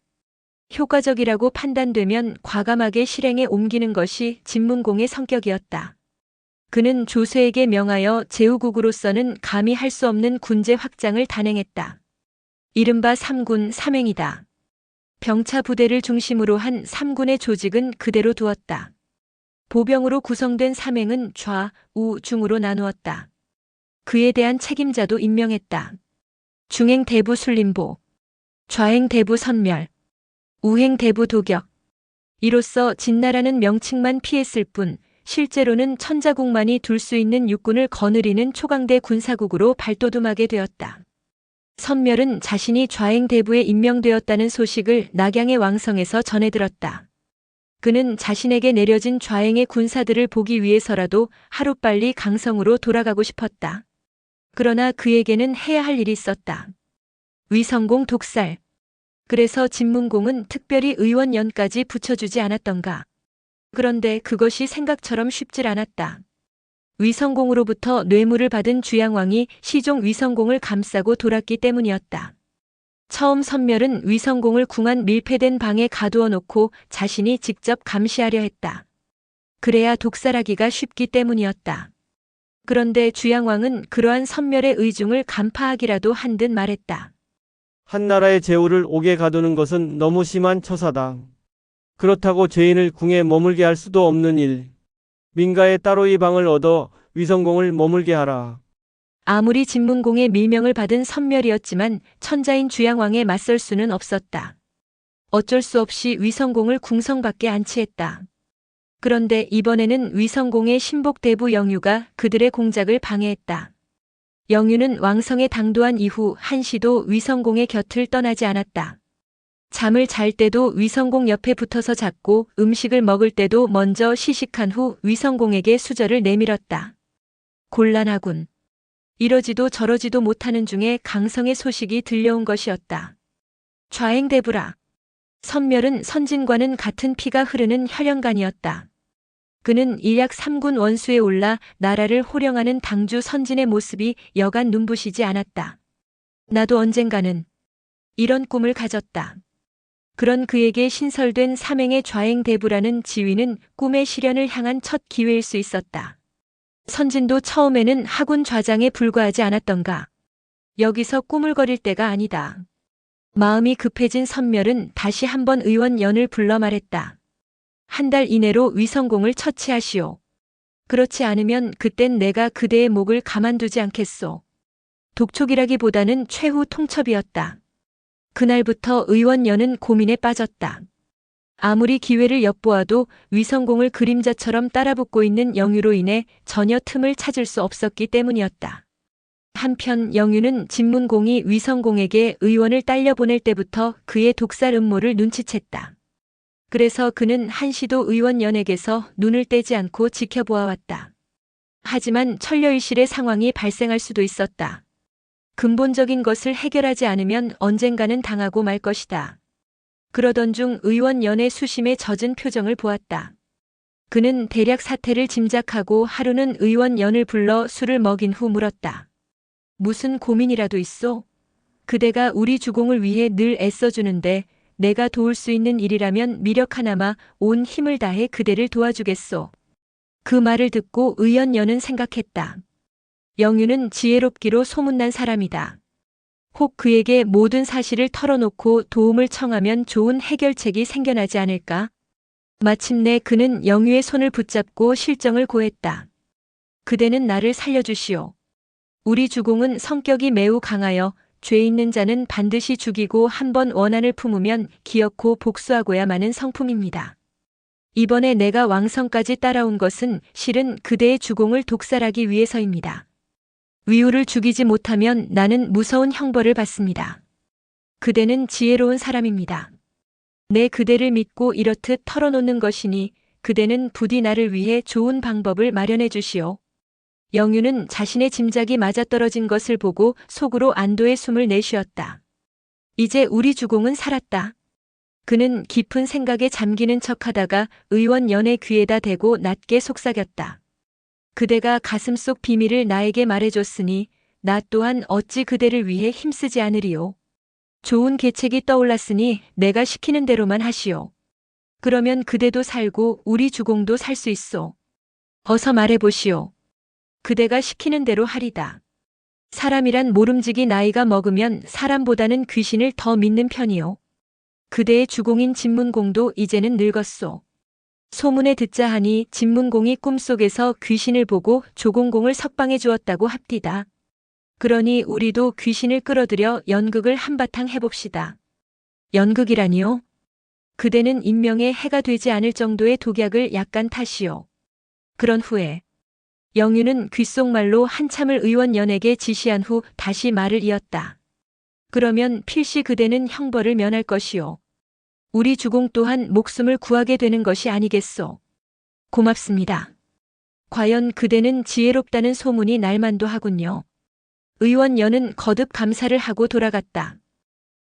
효과적이라고 판단되면 과감하게 실행에 옮기는 것이 진문공의 성격이었다. 그는 조세에게 명하여 제후국으로서는 감히 할 수 없는 군제 확장을 단행했다. 이른바 3군 삼행이다. 병차 부대를 중심으로 한 3군의 조직은 그대로 두었다. 보병으로 구성된 삼행은 좌, 우, 중으로 나누었다. 그에 대한 책임자도 임명했다. 중행 대부 순림보, 좌행 대부 선멸, 우행 대부 도격. 이로써 진나라는 명칭만 피했을 뿐 실제로는 천자국만이 둘 수 있는 육군을 거느리는 초강대 군사국으로 발돋움하게 되었다. 선멸은 자신이 좌행 대부에 임명되었다는 소식을 낙양의 왕성에서 전해들었다. 그는 자신에게 내려진 좌행의 군사들을 보기 위해서라도 하루빨리 강성으로 돌아가고 싶었다. 그러나 그에게는 해야 할 일이 있었다. 위성공 독살. 그래서 진문공은 특별히 의원연까지 붙여주지 않았던가. 그런데 그것이 생각처럼 쉽질 않았다. 위성공으로부터 뇌물을 받은 주양왕이 시종 위성공을 감싸고 돌았기 때문이었다. 처음 선멸은 위성공을 궁한 밀폐된 방에 가두어 놓고 자신이 직접 감시하려 했다. 그래야 독살하기가 쉽기 때문이었다. 그런데 주양왕은 그러한 선멸의 의중을 간파하기라도 한 듯 말했다.
한 나라의 제후를 옥에 가두는 것은 너무 심한 처사다. 그렇다고 죄인을 궁에 머물게 할 수도 없는 일. 민가에 따로 이 방을 얻어 위성공을 머물게 하라.
아무리 진문공의 밀명을 받은 선멸이었지만 천자인 주양왕에 맞설 수는 없었다. 어쩔 수 없이 위성공을 궁성 밖에 안치했다. 그런데 이번에는 위성공의 신복대부 영유가 그들의 공작을 방해했다. 영유는 왕성에 당도한 이후 한시도 위성공의 곁을 떠나지 않았다. 잠을 잘 때도 위성공 옆에 붙어서 잤고 음식을 먹을 때도 먼저 시식한 후 위성공에게 수저를 내밀었다. 곤란하군. 이러지도 저러지도 못하는 중에 강성의 소식이 들려온 것이었다. 좌행대부라. 선멸은 선진과는 같은 피가 흐르는 혈연간이었다. 그는 일약 3군 원수에 올라 나라를 호령하는 당주 선진의 모습이 여간 눈부시지 않았다. 나도 언젠가는 이런 꿈을 가졌다. 그런 그에게 신설된 삼행의 좌행대부라는 지위는 꿈의 실현을 향한 첫 기회일 수 있었다. 선진도 처음에는 하군 좌장에 불과하지 않았던가. 여기서 꾸물거릴 때가 아니다. 마음이 급해진 선멸은 다시 한번 의원연을 불러 말했다. 한 달 이내로 위성공을 처치하시오. 그렇지 않으면 그땐 내가 그대의 목을 가만두지 않겠소. 독촉이라기보다는 최후 통첩이었다. 그날부터 의원연은 고민에 빠졌다. 아무리 기회를 엿보아도 위성공을 그림자처럼 따라붙고 있는 영유로 인해 전혀 틈을 찾을 수 없었기 때문이었다. 한편 영유는 진문공이 위성공에게 의원을 딸려 보낼 때부터 그의 독살 음모를 눈치챘다. 그래서 그는 한시도 의원연에게서 눈을 떼지 않고 지켜보아왔다. 하지만 천려일실의 상황이 발생할 수도 있었다. 근본적인 것을 해결하지 않으면 언젠가는 당하고 말 것이다. 그러던 중 의원연의 수심에 젖은 표정을 보았다. 그는 대략 사태를 짐작하고 하루는 의원연을 불러 술을 먹인 후 물었다. 무슨 고민이라도 있소? 그대가 우리 주공을 위해 늘 애써주는데 내가 도울 수 있는 일이라면 미력 하나마 온 힘을 다해 그대를 도와주겠소. 그 말을 듣고 의원연은 생각했다. 영유는 지혜롭기로 소문난 사람이다. 혹 그에게 모든 사실을 털어놓고 도움을 청하면 좋은 해결책이 생겨나지 않을까? 마침내 그는 영유의 손을 붙잡고 실정을 고했다. 그대는 나를 살려주시오. 우리 주공은 성격이 매우 강하여 죄 있는 자는 반드시 죽이고 한번 원한을 품으면 기어코 복수하고야 마는 성품입니다. 이번에 내가 왕성까지 따라온 것은 실은 그대의 주공을 독살하기 위해서입니다. 위우를 죽이지 못하면 나는 무서운 형벌을 받습니다. 그대는 지혜로운 사람입니다. 내 그대를 믿고 이렇듯 털어놓는 것이니 그대는 부디 나를 위해 좋은 방법을 마련해 주시오. 영유는 자신의 짐작이 맞아떨어진 것을 보고 속으로 안도의 숨을 내쉬었다. 이제 우리 주공은 살았다. 그는 깊은 생각에 잠기는 척하다가 의원연의 귀에다 대고 낮게 속삭였다. 그대가 가슴속 비밀을 나에게 말해줬으니 나 또한 어찌 그대를 위해 힘쓰지 않으리요. 좋은 계책이 떠올랐으니 내가 시키는 대로만 하시오. 그러면 그대도 살고 우리 주공도 살 수 있소. 어서 말해보시오. 그대가 시키는 대로 하리다. 사람이란 모름지기 나이가 먹으면 사람보다는 귀신을 더 믿는 편이요. 그대의 주공인 진문공도 이제는 늙었소. 소문에 듣자 하니 진문공이 꿈속에서 귀신을 보고 조공공을 석방해 주었다고 합디다. 그러니 우리도 귀신을 끌어들여 연극을 한바탕 해봅시다. 연극이라니요? 그대는 인명에 해가 되지 않을 정도의 독약을 약간 타시오. 그런 후에 영유는 귓속말로 한참을 의원연에게 지시한 후 다시 말을 이었다. 그러면 필시 그대는 형벌을 면할 것이오. 우리 주공 또한 목숨을 구하게 되는 것이 아니겠소. 고맙습니다. 과연 그대는 지혜롭다는 소문이 날만도 하군요. 의원연은 거듭 감사를 하고 돌아갔다.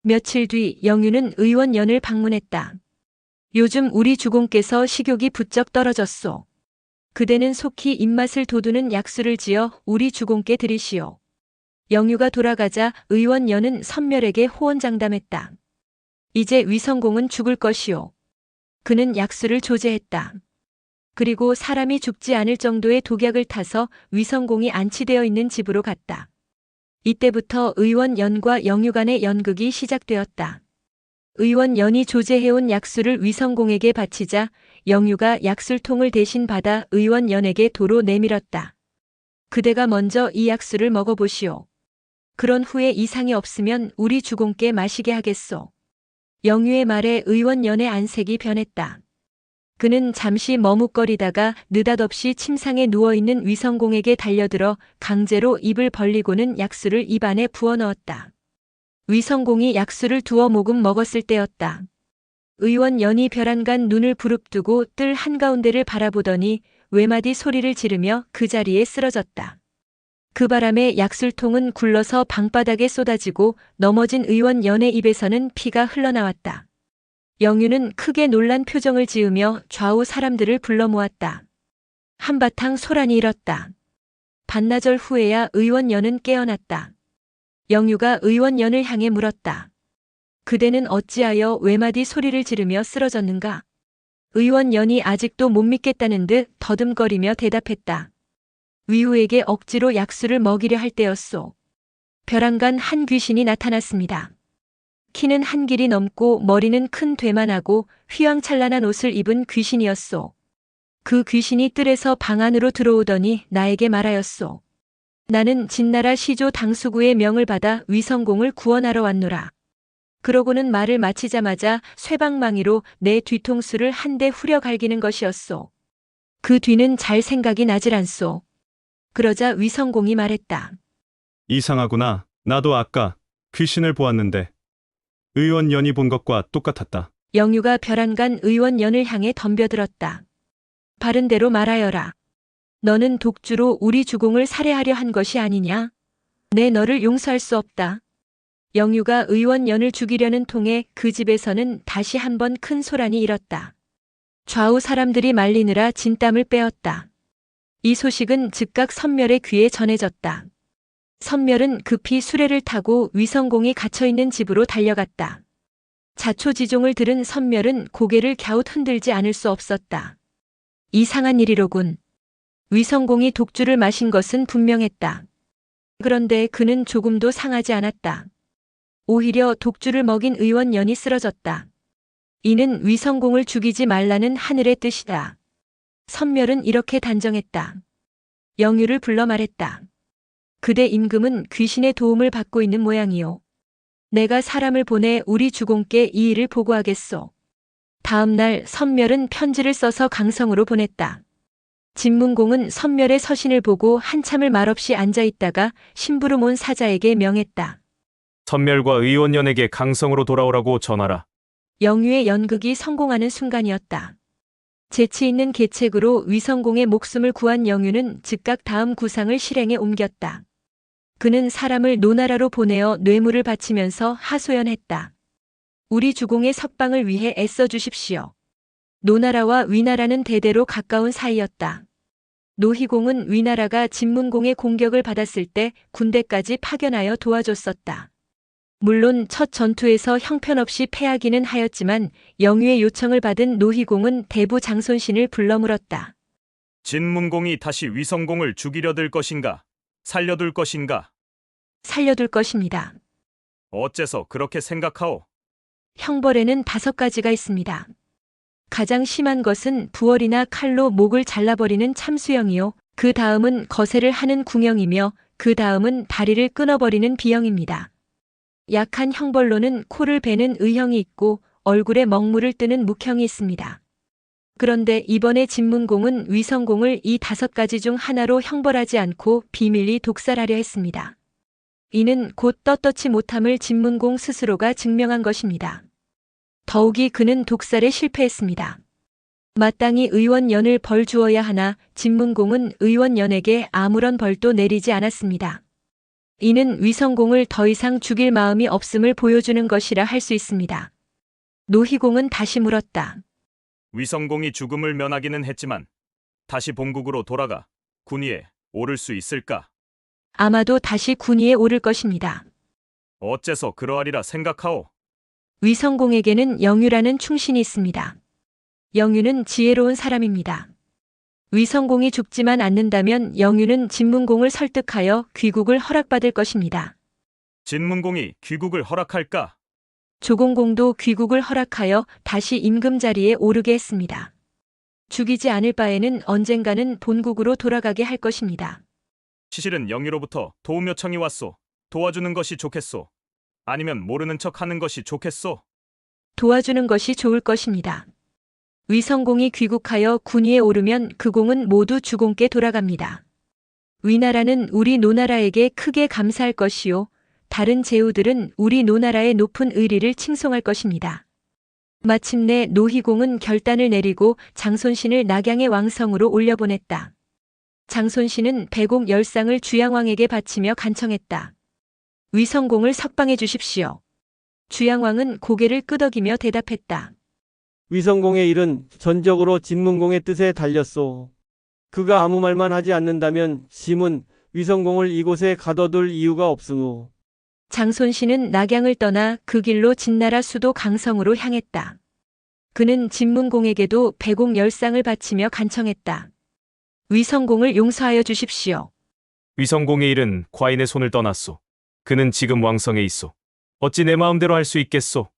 며칠 뒤 영유는 의원연을 방문했다. 요즘 우리 주공께서 식욕이 부쩍 떨어졌소. 그대는 속히 입맛을 돋우는 약수를 지어 우리 주공께 드리시오. 영유가 돌아가자 의원연은 선멸에게 호언장담했다. 이제 위성공은 죽을 것이오. 그는 약수를 조제했다. 그리고 사람이 죽지 않을 정도의 독약을 타서 위성공이 안치되어 있는 집으로 갔다. 이때부터 의원연과 영유 간의 연극이 시작되었다. 의원연이 조제해온 약수를 위성공에게 바치자 영유가 약술통을 대신 받아 의원연에게 도로 내밀었다. 그대가 먼저 이 약수를 먹어보시오. 그런 후에 이상이 없으면 우리 주공께 마시게 하겠소. 영유의 말에 의원연의 안색이 변했다. 그는 잠시 머뭇거리다가 느닷없이 침상에 누워있는 위성공에게 달려들어 강제로 입을 벌리고는 약수를 입안에 부어 넣었다. 위성공이 약수를 두어 모금 먹었을 때였다. 의원 연이 벼랑간 눈을 부릅뜨고 뜰 한가운데를 바라보더니 외마디 소리를 지르며 그 자리에 쓰러졌다. 그 바람에 약술통은 굴러서 방바닥에 쏟아지고 넘어진 의원 연의 입에서는 피가 흘러나왔다. 영유는 크게 놀란 표정을 지으며 좌우 사람들을 불러 모았다. 한바탕 소란이 일었다. 반나절 후에야 의원 연은 깨어났다. 영유가 의원 연을 향해 물었다. 그대는 어찌하여 외마디 소리를 지르며 쓰러졌는가? 의원 연이 아직도 못 믿겠다는 듯 더듬거리며 대답했다. 위후에게 억지로 약수를 먹이려 할 때였소. 벼랑간 한 귀신이 나타났습니다. 키는 한 길이 넘고 머리는 큰 되만하고 휘황찬란한 옷을 입은 귀신이었소. 그 귀신이 뜰에서 방 안으로 들어오더니 나에게 말하였소. 나는 진나라 시조 당수구의 명을 받아 위성공을 구원하러 왔노라. 그러고는 말을 마치자마자 쇠방망이로 내 뒤통수를 한 대 후려 갈기는 것이었소. 그 뒤는 잘 생각이 나질 않소. 그러자 위성공이 말했다.
이상하구나. 나도 아까 귀신을 보았는데 의원 연이 본 것과 똑같았다.
영유가 벼랑간 의원 연을 향해 덤벼들었다. 바른 대로 말하여라. 너는 독주로 우리 주공을 살해하려 한 것이 아니냐? 내 너를 용서할 수 없다. 영유가 의원 연을 죽이려는 통에 그 집에서는 다시 한번 큰 소란이 일었다. 좌우 사람들이 말리느라 진땀을 빼었다. 이 소식은 즉각 선멸의 귀에 전해졌다. 선멸은 급히 수레를 타고 위성공이 갇혀있는 집으로 달려갔다. 자초지종을 들은 선멸은 고개를 갸웃 흔들지 않을 수 없었다. 이상한 일이로군. 위성공이 독주를 마신 것은 분명했다. 그런데 그는 조금도 상하지 않았다. 오히려 독주를 먹인 의원 연이 쓰러졌다. 이는 위성공을 죽이지 말라는 하늘의 뜻이다. 선멸은 이렇게 단정했다. 영유를 불러 말했다. 그대 임금은 귀신의 도움을 받고 있는 모양이요. 내가 사람을 보내 우리 주공께 이 일을 보고하겠소. 다음 날 선멸은 편지를 써서 강성으로 보냈다. 진문공은 선멸의 서신을 보고 한참을 말없이 앉아있다가 심부름 온 사자에게 명했다.
선멸과 의원연에게 강성으로 돌아오라고 전하라.
영유의 연극이 성공하는 순간이었다. 재치 있는 계책으로 위성공의 목숨을 구한 영유는 즉각 다음 구상을 실행에 옮겼다. 그는 사람을 노나라로 보내어 뇌물을 바치면서 하소연했다. 우리 주공의 석방을 위해 애써 주십시오. 노나라와 위나라는 대대로 가까운 사이였다. 노희공은 위나라가 진문공의 공격을 받았을 때 군대까지 파견하여 도와줬었다. 물론 첫 전투에서 형편없이 패하기는 하였지만 영유의 요청을 받은 노희공은 대부 장손신을 불러 물었다.
진문공이 다시 위성공을 죽이려 들 것인가? 살려둘 것인가?
살려둘 것입니다.
어째서 그렇게 생각하오?
형벌에는 5가지가 있습니다. 가장 심한 것은 부월이나 칼로 목을 잘라버리는 참수형이요. 그 다음은 거세를 하는 궁형이며 그 다음은 다리를 끊어버리는 비형입니다. 약한 형벌로는 코를 베는 의형이 있고 얼굴에 먹물을 뜨는 묵형이 있습니다. 그런데 이번에 진문공은 위성공을 이 5가지 중 하나로 형벌하지 않고 비밀리 독살하려 했습니다. 이는 곧 떳떳지 못함을 진문공 스스로가 증명한 것입니다. 더욱이 그는 독살에 실패했습니다. 마땅히 의원연을 벌 주어야 하나 진문공은 의원연에게 아무런 벌도 내리지 않았습니다. 이는 위성공을 더 이상 죽일 마음이 없음을 보여주는 것이라 할 수 있습니다. 노희공은 다시 물었다.
위성공이 죽음을 면하기는 했지만 다시 본국으로 돌아가 군위에 오를 수 있을까?
아마도 다시 군위에 오를 것입니다.
어째서 그러하리라 생각하오?
위성공에게는 영유라는 충신이 있습니다. 영유는 지혜로운 사람입니다. 위성공이 죽지만 않는다면 영유는 진문공을 설득하여 귀국을 허락받을 것입니다.
진문공이 귀국을 허락할까?
조공공도 귀국을 허락하여 다시 임금 자리에 오르게 했습니다. 죽이지 않을 바에는 언젠가는 본국으로 돌아가게 할 것입니다.
시실은 영유로부터 도움 요청이 왔소. 도와주는 것이 좋겠소. 아니면 모르는 척 하는 것이 좋겠소.
도와주는 것이 좋을 것입니다. 위성공이 귀국하여 군위에 오르면 그 공은 모두 주공께 돌아갑니다. 위나라는 우리 노나라에게 크게 감사할 것이요. 다른 제후들은 우리 노나라의 높은 의리를 칭송할 것입니다. 마침내 노희공은 결단을 내리고 장손신을 낙양의 왕성으로 올려보냈다. 장손신은 배공 10쌍을 주양왕에게 바치며 간청했다. 위성공을 석방해 주십시오. 주양왕은 고개를 끄덕이며 대답했다.
위성공의 일은 전적으로 진문공의 뜻에 달렸소. 그가 아무 말만 하지 않는다면 심은 위성공을 이곳에 가둬둘 이유가 없으오.
장손신은 낙양을 떠나 그 길로 진나라 수도 강성으로 향했다. 그는 진문공에게도 배공 10쌍을 바치며 간청했다. 위성공을 용서하여 주십시오.
위성공의 일은 과인의 손을 떠났소. 그는 지금 왕성에 있소. 어찌 내 마음대로 할 수 있겠소?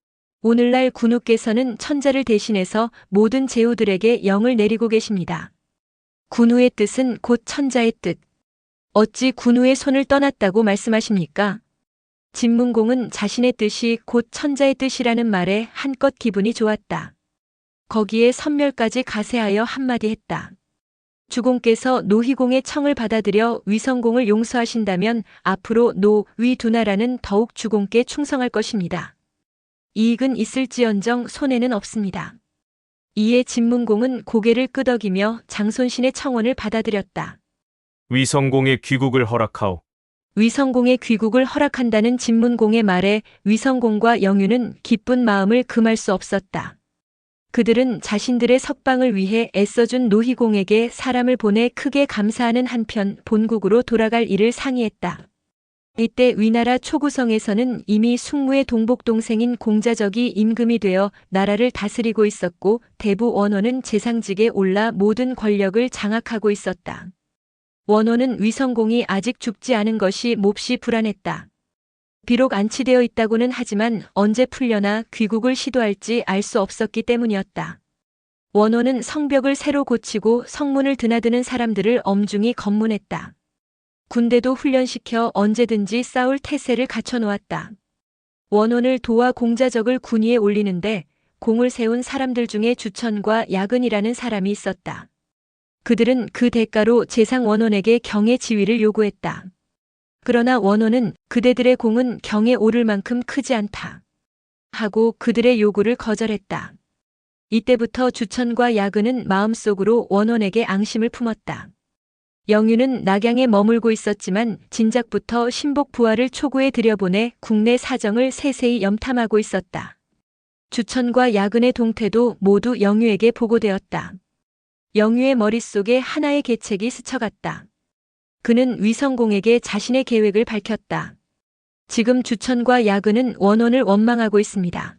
오늘날 군우께서는 천자를 대신해서 모든 제후들에게 영을 내리고 계십니다. 군우의 뜻은 곧 천자의 뜻. 어찌 군우의 손을 떠났다고 말씀하십니까? 진문공은 자신의 뜻이 곧 천자의 뜻이라는 말에 한껏 기분이 좋았다. 거기에 선멸까지 가세하여 한마디 했다. 주공께서 노희공의 청을 받아들여 위성공을 용서하신다면 앞으로 노, 위 두 나라는 더욱 주공께 충성할 것입니다. 이익은 있을지언정 손해는 없습니다. 이에 진문공은 고개를 끄덕이며 장손신의 청원을 받아들였다.
위성공의 귀국을 허락하오.
위성공의 귀국을 허락한다는 진문공의 말에 위성공과 영유는 기쁜 마음을 금할 수 없었다. 그들은 자신들의 석방을 위해 애써준 노희공에게 사람을 보내 크게 감사하는 한편 본국으로 돌아갈 일을 상의했다. 이때 위나라 초구성에서는 이미 숙무의 동복 동생인 공자적이 임금이 되어 나라를 다스리고 있었고 대부 원원은 재상직에 올라 모든 권력을 장악하고 있었다. 원원은 위성공이 아직 죽지 않은 것이 몹시 불안했다. 비록 안치되어 있다고는 하지만 언제 풀려나 귀국을 시도할지 알 수 없었기 때문이었다. 원원은 성벽을 새로 고치고 성문을 드나드는 사람들을 엄중히 검문했다. 군대도 훈련시켜 언제든지 싸울 태세를 갖춰놓았다. 원원을 도와 공자적을 군위에 올리는데 공을 세운 사람들 중에 주천과 야근이라는 사람이 있었다. 그들은 그 대가로 재상 원원에게 경의 지위를 요구했다. 그러나 원원은 그대들의 공은 경에 오를 만큼 크지 않다 하고 그들의 요구를 거절했다. 이때부터 주천과 야근은 마음속으로 원원에게 앙심을 품었다. 영유는 낙양에 머물고 있었지만 진작부터 신복 부하를 초구에 들여보내 국내 사정을 세세히 염탐하고 있었다. 주천과 야근의 동태도 모두 영유에게 보고되었다. 영유의 머릿속에 하나의 계책이 스쳐갔다. 그는 위성공에게 자신의 계획을 밝혔다. 지금 주천과 야근은 원원을 원망하고 있습니다.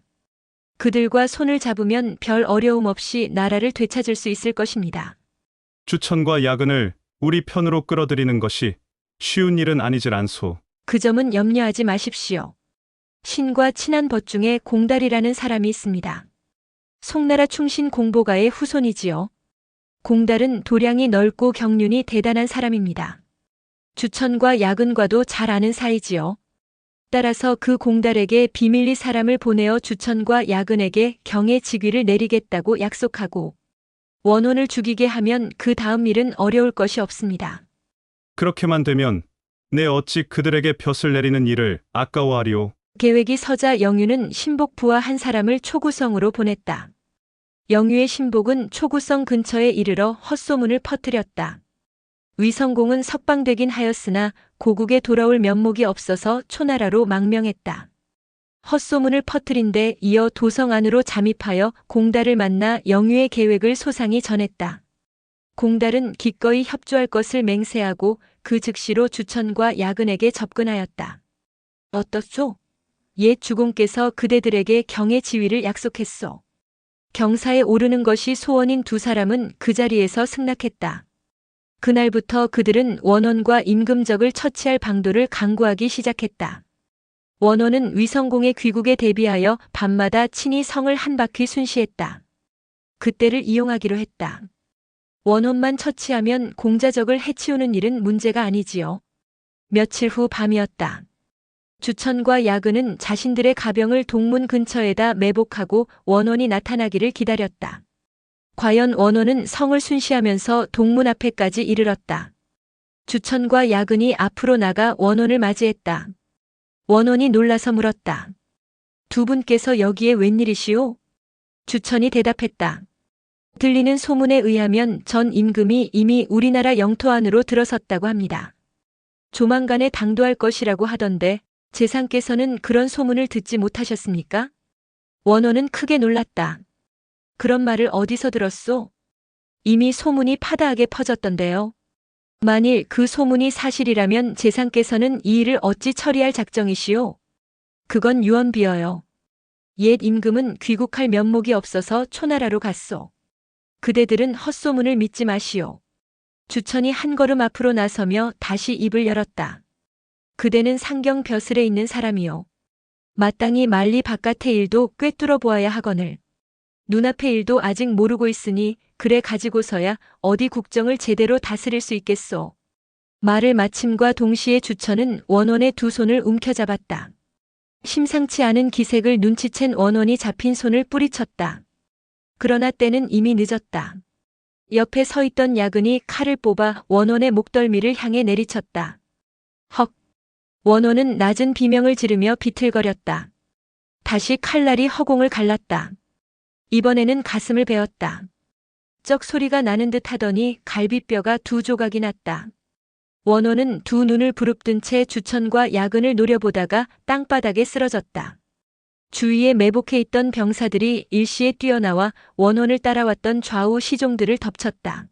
그들과 손을 잡으면 별 어려움 없이 나라를 되찾을 수 있을 것입니다.
주천과 야근을 우리 편으로 끌어들이는 것이 쉬운 일은 아니질 않소.
그 점은 염려하지 마십시오. 신과 친한 벗 중에 공달이라는 사람이 있습니다. 송나라 충신 공보가의 후손이지요. 공달은 도량이 넓고 경륜이 대단한 사람입니다. 주천과 야근과도 잘 아는 사이지요. 따라서 그 공달에게 비밀리 사람을 보내어 주천과 야근에게 경의 직위를 내리겠다고 약속하고 원원을 죽이게 하면 그 다음 일은 어려울 것이 없습니다.
그렇게만 되면 내 어찌 그들에게 벼슬 내리는 일을 아까워하리오.
계획이 서자 영유는 신복 부하 한 사람을 초구성으로 보냈다. 영유의 신복은 초구성 근처에 이르러 헛소문을 퍼뜨렸다. 위성공은 석방되긴 하였으나 고국에 돌아올 면목이 없어서 초나라로 망명했다. 헛소문을 퍼뜨린 데 이어 도성 안으로 잠입하여 공달을 만나 영유의 계획을 소상히 전했다. 공달은 기꺼이 협조할 것을 맹세하고 그 즉시로 주천과 야근에게 접근하였다. 어떻소? 옛 주공께서 그대들에게 경의 지위를 약속했소. 경사에 오르는 것이 소원인 두 사람은 그 자리에서 승낙했다. 그날부터 그들은 원원과 임금적을 처치할 방도를 강구하기 시작했다. 원원은 위성공의 귀국에 대비하여 밤마다 친히 성을 한 바퀴 순시했다. 그때를 이용하기로 했다. 원원만 처치하면 공자적을 해치우는 일은 문제가 아니지요. 며칠 후 밤이었다. 주천과 야근은 자신들의 가병을 동문 근처에다 매복하고 원원이 나타나기를 기다렸다. 과연 원호는 성을 순시하면서 동문 앞에까지 이르렀다. 주천과 야근이 앞으로 나가 원혼을 맞이했다. 원혼이 놀라서 물었다. 두 분께서 여기에 웬일이시오? 주천이 대답했다. 들리는 소문에 의하면 전 임금이 이미 우리나라 영토 안으로 들어섰다고 합니다. 조만간에 당도할 것이라고 하던데 재상께서는 그런 소문을 듣지 못하셨습니까? 원호는 크게 놀랐다. 그런 말을 어디서 들었소? 이미 소문이 파다하게 퍼졌던데요. 만일 그 소문이 사실이라면 재상께서는 이 일을 어찌 처리할 작정이시오? 그건 유언비어요. 옛 임금은 귀국할 면목이 없어서 초나라로 갔소. 그대들은 헛소문을 믿지 마시오. 주천이 한 걸음 앞으로 나서며 다시 입을 열었다. 그대는 상경 벼슬에 있는 사람이요. 마땅히 만리 바깥의 일도 꿰뚫어 보아야 하거늘. 눈앞의 일도 아직 모르고 있으니 그래 가지고서야 어디 국정을 제대로 다스릴 수 있겠소. 말을 마침과 동시에 주천은 원원의 두 손을 움켜잡았다. 심상치 않은 기색을 눈치챈 원원이 잡힌 손을 뿌리쳤다. 그러나 때는 이미 늦었다. 옆에 서 있던 야근이 칼을 뽑아 원원의 목덜미를 향해 내리쳤다. 헉! 원원은 낮은 비명을 지르며 비틀거렸다. 다시 칼날이 허공을 갈랐다. 이번에는 가슴을 베었다. 쩍 소리가 나는 듯 하더니 갈비뼈가 두 조각이 났다. 원호는 두 눈을 부릅뜬 채 주천과 야근을 노려보다가 땅바닥에 쓰러졌다. 주위에 매복해 있던 병사들이 일시에 뛰어나와 원혼을 따라왔던 좌우 시종들을 덮쳤다.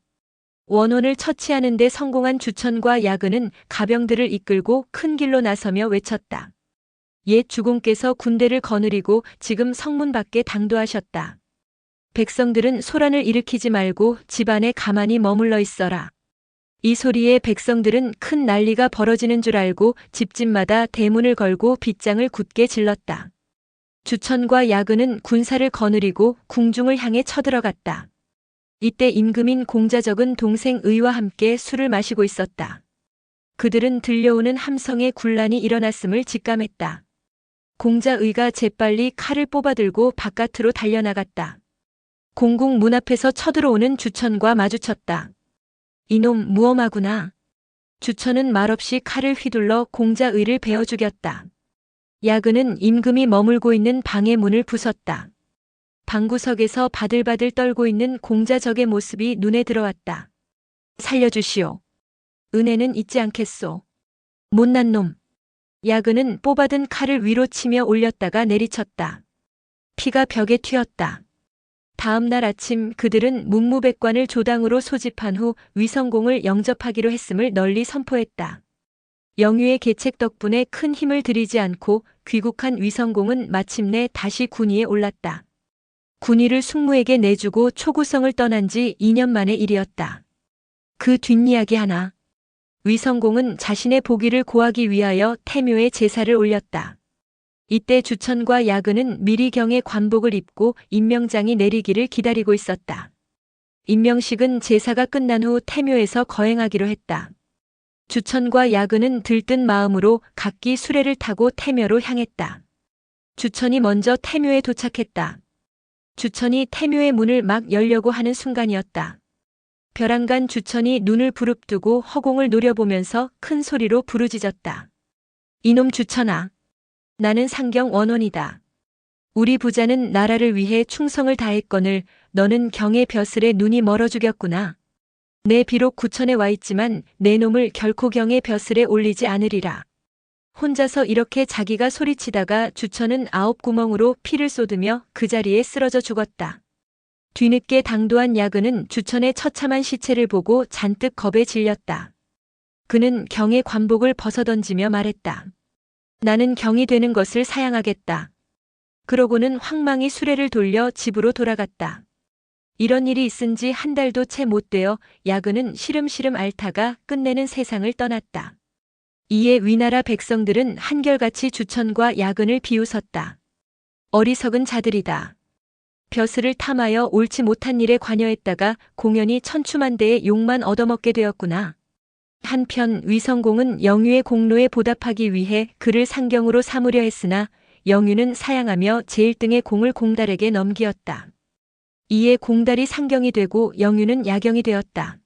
원혼을 처치하는 데 성공한 주천과 야근은 가병들을 이끌고 큰 길로 나서며 외쳤다. 옛 주공께서 군대를 거느리고 지금 성문 밖에 당도하셨다. 백성들은 소란을 일으키지 말고 집 안에 가만히 머물러 있어라. 이 소리에 백성들은 큰 난리가 벌어지는 줄 알고 집집마다 대문을 걸고 빗장을 굳게 질렀다. 주천과 야근은 군사를 거느리고 궁중을 향해 쳐들어갔다. 이때 임금인 공자적은 동생 의와 함께 술을 마시고 있었다. 그들은 들려오는 함성에 군란이 일어났음을 직감했다. 공자의가 재빨리 칼을 뽑아들고 바깥으로 달려나갔다. 공궁 문 앞에서 쳐들어오는 주천과 마주쳤다. 이놈 무엄하구나. 주천은 말없이 칼을 휘둘러 공자의를 베어 죽였다. 야근은 임금이 머물고 있는 방의 문을 부쉈다. 방구석에서 바들바들 떨고 있는 공자적의 모습이 눈에 들어왔다. 살려주시오. 은혜는 잊지 않겠소. 못난 놈. 야근은 뽑아든 칼을 위로 치며 올렸다가 내리쳤다. 피가 벽에 튀었다. 다음 날 아침 그들은 문무백관을 조당으로 소집한 후 위성공을 영접하기로 했음을 널리 선포했다. 영유의 계책 덕분에 큰 힘을 들이지 않고 귀국한 위성공은 마침내 다시 군위에 올랐다. 군위를 숙무에게 내주고 초구성을 떠난 지 2년 만의 일이었다. 그 뒷이야기 하나. 위성공은 자신의 복위를 고하기 위하여 태묘에 제사를 올렸다. 이때 주천과 야근은 미리 경의 관복을 입고 임명장이 내리기를 기다리고 있었다. 임명식은 제사가 끝난 후 태묘에서 거행하기로 했다. 주천과 야근은 들뜬 마음으로 각기 수레를 타고 태묘로 향했다. 주천이 먼저 태묘에 도착했다. 주천이 태묘의 문을 막 열려고 하는 순간이었다. 벼랑간 주천이 눈을 부릅뜨고 허공을 노려보면서 큰 소리로 부르짖었다. 이놈 주천아. 나는 상경 원원이다. 우리 부자는 나라를 위해 충성을 다했거늘 너는 경의 벼슬에 눈이 멀어 죽였구나. 내 비록 구천에 와 있지만 내 놈을 결코 경의 벼슬에 올리지 않으리라. 혼자서 이렇게 자기가 소리치다가 주천은 9구멍으로 피를 쏟으며 그 자리에 쓰러져 죽었다. 뒤늦게 당도한 야근은 주천의 처참한 시체를 보고 잔뜩 겁에 질렸다. 그는 경의 관복을 벗어던지며 말했다. 나는 경이 되는 것을 사양하겠다. 그러고는 황망히 수레를 돌려 집으로 돌아갔다. 이런 일이 있은 지 한 달도 채 못 되어 야근은 시름시름 앓다가 끝내는 세상을 떠났다. 이에 위나라 백성들은 한결같이 주천과 야근을 비웃었다. 어리석은 자들이다. 벼슬을 탐하여 옳지 못한 일에 관여했다가 공연히 천추만대의 욕만 얻어먹게 되었구나. 한편 위성공은 영유의 공로에 보답하기 위해 그를 상경으로 삼으려 했으나 영유는 사양하며 제1등의 공을 공달에게 넘기었다. 이에 공달이 상경이 되고 영유는 야경이 되었다.